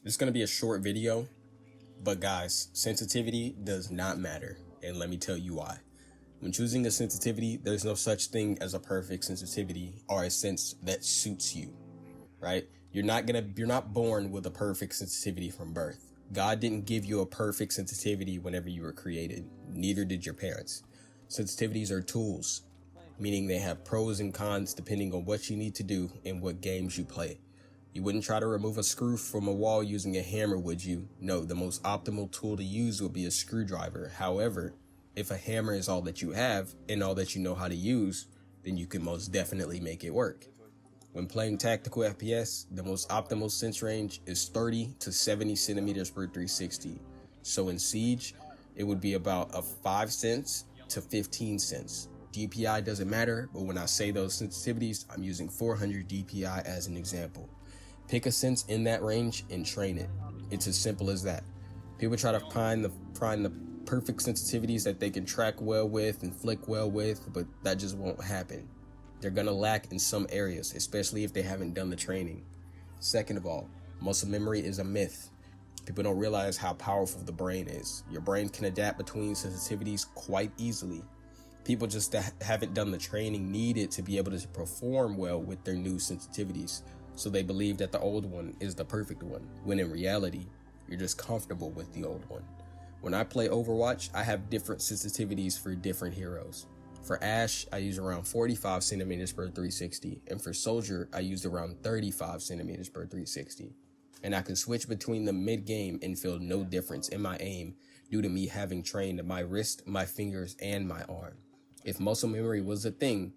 It's going to be a short video, but guys, sensitivity does not matter. And let me tell you why. When choosing a sensitivity, there's no such thing as a perfect sensitivity or a sense that suits you, right? You're not born with a perfect sensitivity from birth. God didn't give you a perfect sensitivity whenever you were created. Neither did your parents. Sensitivities are tools, meaning they have pros and cons depending on what you need to do and what games you play. You wouldn't try to remove a screw from a wall using a hammer, would you? No, the most optimal tool to use would be a screwdriver. However, if a hammer is all that you have and all that you know how to use, then you can most definitely make it work. When playing tactical FPS, the most optimal sense range is 30 to 70 centimeters per 360. So in Siege, it would be about a 5 cents to 15 cents. DPI doesn't matter, but when I say those sensitivities, I'm using 400 DPI as an example. Pick a sense in that range and train it. It's as simple as that. People try to find the perfect sensitivities that they can track well with and flick well with, but that just won't happen. They're gonna lack in some areas, especially if they haven't done the training. Second of all, muscle memory is a myth. People don't realize how powerful the brain is. Your brain can adapt between sensitivities quite easily. People just haven't done the training needed to be able to perform well with their new sensitivities. So they believe that the old one is the perfect one, when in reality, you're just comfortable with the old one. When I play Overwatch, I have different sensitivities for different heroes. For Ashe, I use around 45 centimeters per 360, and for Soldier, I use around 35 centimeters per 360. And I can switch between them mid-game and feel no difference in my aim due to me having trained my wrist, my fingers, and my arm. If muscle memory was a thing,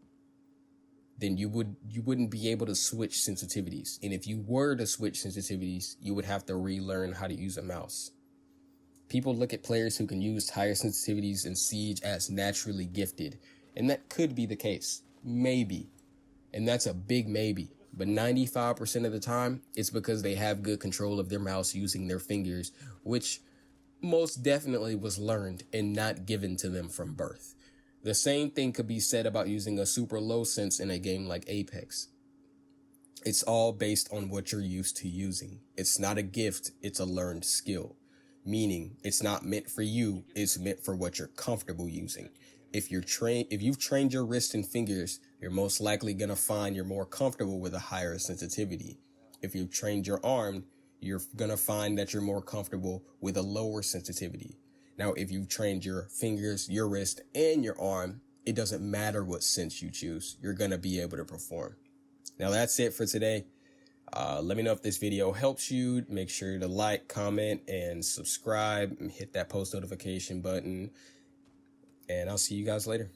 then you wouldn't be able to switch sensitivities. And if you were to switch sensitivities, you would have to relearn how to use a mouse. People look at players who can use higher sensitivities in Siege as naturally gifted, and that could be the case. Maybe. And that's a big maybe. But 95% of the time, it's because they have good control of their mouse using their fingers, which most definitely was learned and not given to them from birth. The same thing could be said about using a super low sense in a game like Apex. It's all based on what you're used to using. It's not a gift, it's a learned skill. Meaning, it's not meant for you, it's meant for what you're comfortable using. If you've trained your wrist and fingers, you're most likely gonna find you're more comfortable with a higher sensitivity. If you've trained your arm, you're gonna find that you're more comfortable with a lower sensitivity. Now, if you've trained your fingers, your wrist, and your arm, it doesn't matter what sense you choose. You're going to be able to perform. Now, that's it for today. Let me know if this video helps you. Make sure to like, comment, and subscribe, and hit that post notification button. And I'll see you guys later.